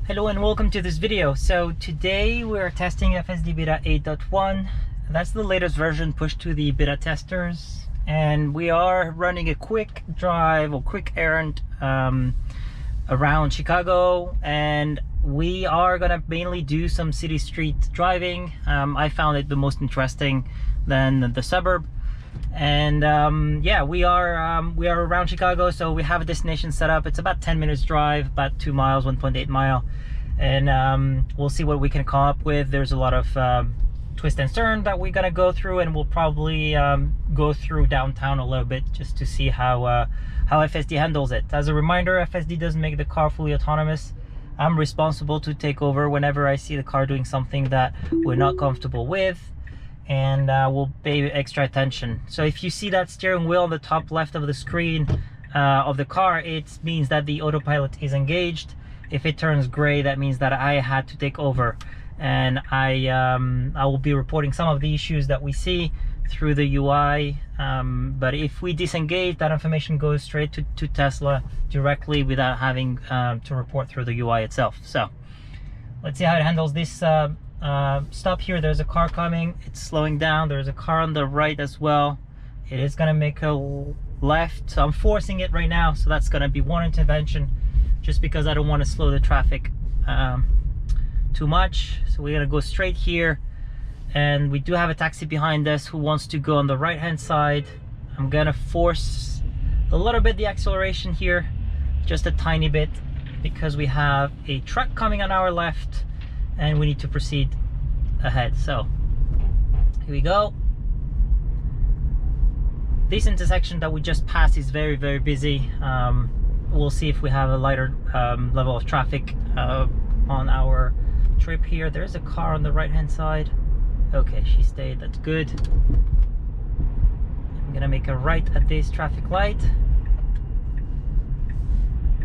Hello and welcome to this video. So today we're testing FSD Beta 8.1. That's the latest version pushed to the beta testers, and we are running a quick drive or quick errand around Chicago, and we are gonna mainly do some city street driving. I found it the most interesting than the suburb, and yeah, we are around Chicago, so we have a destination set up. It's about 10 minutes drive, about 2 miles, 1.8 mile, and we'll see what we can come up with. There's a lot of twist and turn that we're gonna go through, and we'll probably go through downtown a little bit just to see how FSD handles it. As a reminder, FSD doesn't make the car fully autonomous. I'm responsible to take over whenever I see the car doing something that we're not comfortable with, and we'll pay extra attention. So if you see that steering wheel on the top left of the screen of the car, it means that the autopilot is engaged. If it turns gray, that means that I had to take over, and I will be reporting some of the issues that we see through the UI, but if we disengage, that information goes straight to Tesla directly without having to report through the UI itself. So let's see how it handles this. Stop here. There's a car coming. It's slowing down. There's a car on the right as well. It is gonna make a left, so I'm forcing it right now. So that's gonna be one intervention, just because I don't want to slow the traffic too much. So we're gonna go straight here, and we do have a taxi behind us who wants to go on the right hand side. I'm gonna force a little bit the acceleration here, just a tiny bit, because we have a truck coming on our left and we need to proceed ahead. So here we go. This intersection that we just passed is very busy. We'll see if we have a lighter level of traffic on our trip here. There's a car on the right hand side. Okay, she stayed. That's good. I'm gonna make a right at this traffic light.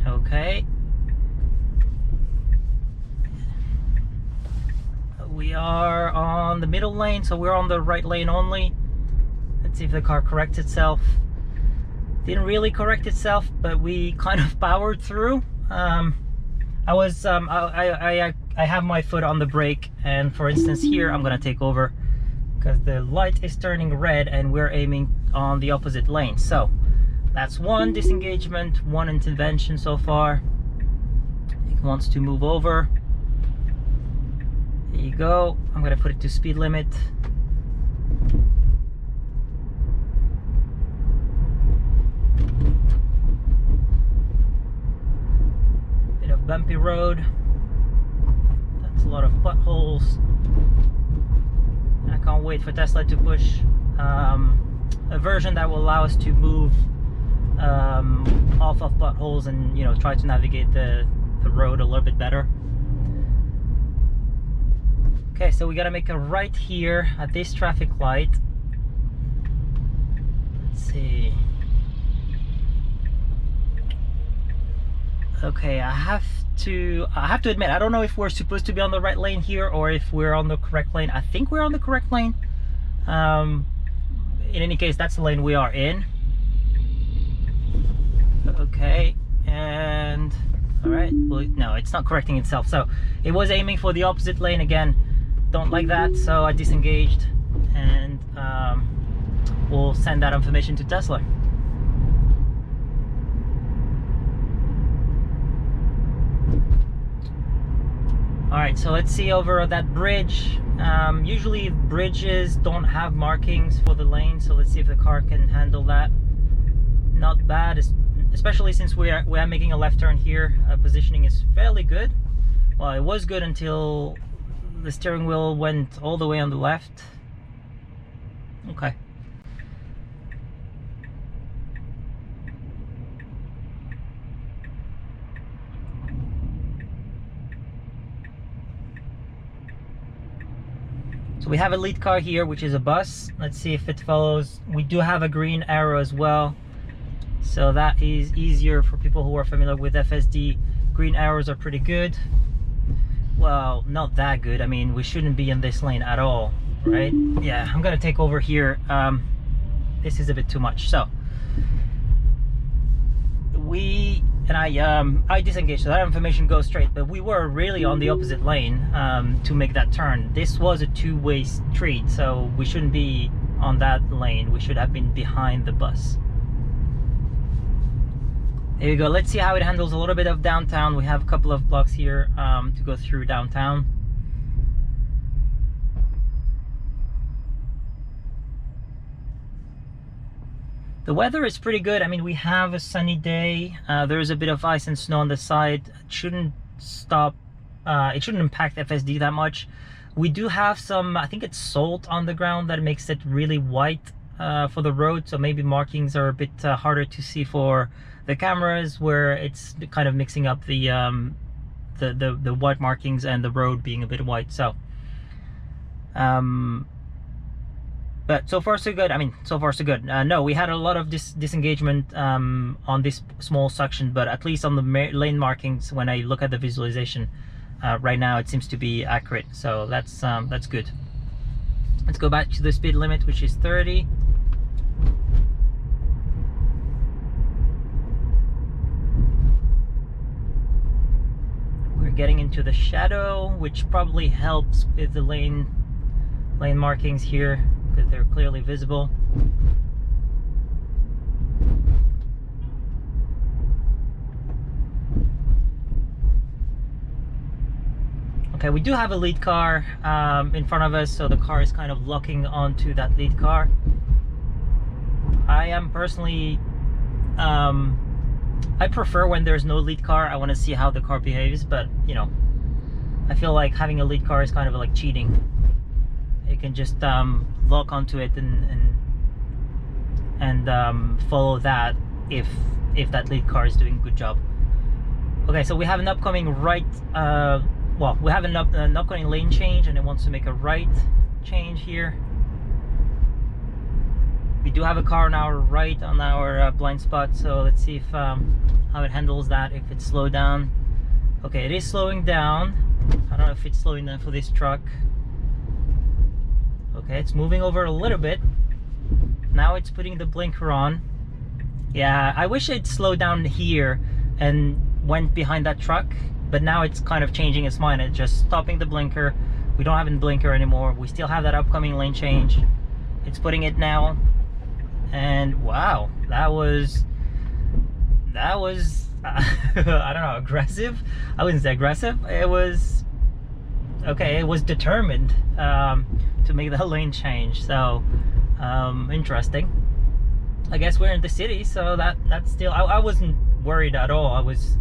Okay. We are on the middle lane, so we're on the right lane only. Let's see if the car corrects itself. Didn't really correct itself, but we kind of powered through. I have my foot on the brake, and for instance here I'm gonna take over because the light is turning red and we're aiming on the opposite lane. So that's one disengagement, one intervention so far. It wants to move over. There you go. I'm gonna put it to speed limit. Bit of bumpy road. That's a lot of potholes. I can't wait for Tesla to push a version that will allow us to move off of potholes and, you know, try to navigate the road a little bit better. Okay, so we gotta make a right here at this traffic light. Let's see. Okay, I have to admit, I don't know if we're supposed to be on the right lane here or if we're on the correct lane. I think we're on the correct lane. In any case, that's the lane we are in. Okay, and all right. Well, no, it's not correcting itself. So it was aiming for the opposite lane again. Don't like that, so I disengaged, and we'll send that information to Tesla. Alright, so let's see over that bridge. Usually bridges don't have markings for the lane, so let's see if the car can handle that. Not bad, especially since we are making a left turn here. Positioning is fairly good. Well, it was good until the steering wheel went all the way on the left. Okay. So we have a lead car here, which is a bus. Let's see if it follows. We do have a green arrow as well, so that is easier for people who are familiar with FSD. Green arrows are pretty good. Well, not that good. I mean, we shouldn't be in this lane at all, right? Yeah, I'm gonna take over here. This is a bit too much. So we and I disengaged, so that information goes straight. But we were really on the opposite lane to make that turn. This was a two-way street, so we shouldn't be on that lane. We should have been behind the bus. There you go. Let's see how it handles a little bit of downtown. We have a couple of blocks here to go through downtown. The weather is pretty good. I mean, we have a sunny day. There's a bit of ice and snow on the side. It shouldn't stop. It shouldn't impact FSD that much. We do have some, I think it's salt on the ground that makes it really white for the road. So maybe markings are a bit harder to see for the cameras, where it's kind of mixing up the white markings and the road being a bit white. So but so far so good. I mean, so far so good. No, we had a lot of disengagement on this small section, but at least on the lane markings, when I look at the visualization right now, it seems to be accurate. So that's good. Let's go back to the speed limit, which is 30. We're getting into the shadow, which probably helps with the lane markings here, because they're clearly visible. Okay, we do have a lead car in front of us, so the car is kind of locking onto that lead car. I am personally, I prefer when there's no lead car. I want to see how the car behaves, but you know, I feel like having a lead car is kind of like cheating. You can just lock onto it and follow that if that lead car is doing a good job. Okay, so we have an upcoming right. Well, we have an upcoming lane change, and it wants to make a right change here. We do have a car on our right on our blind spot, so let's see if how it handles that, if it's slowed down. Okay, it is slowing down. I don't know if it's slowing down for this truck. Okay, it's moving over a little bit. Now it's putting the blinker on. Yeah, I wish it slowed down here and went behind that truck, but now it's kind of changing its mind. It's just stopping the blinker. We don't have a blinker anymore. We still have that upcoming lane change. It's putting it now. And wow, that was I don't know, aggressive. I wouldn't say aggressive. It was okay. It was determined to make the lane change. So interesting. I guess we're in the city, so that's still. I wasn't worried at all. I was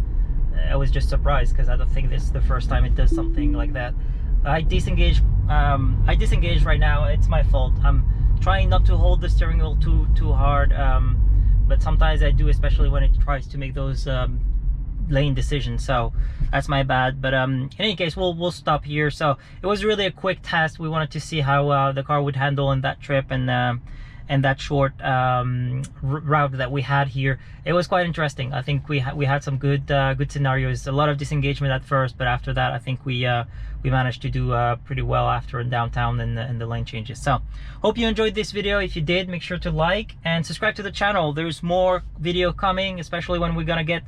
just surprised, because I don't think this is the first time it does something like that. I disengage right now. It's my fault. I'm trying not to hold the steering wheel too hard, but sometimes I do, especially when it tries to make those lane decisions. So that's my bad. But in any case, we'll stop here. So it was really a quick test. We wanted to see how the car would handle in that trip and that short route that we had here. It was quite interesting. I think we had some good scenarios. A lot of disengagement at first, but after that, I think we managed to do pretty well after in downtown and the lane changes. So hope you enjoyed this video. If you did, make sure to like and subscribe to the channel. There's more video coming, especially when we're gonna get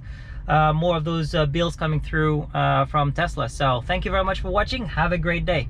more of those bills coming through from Tesla. So thank you very much for watching. Have a great day.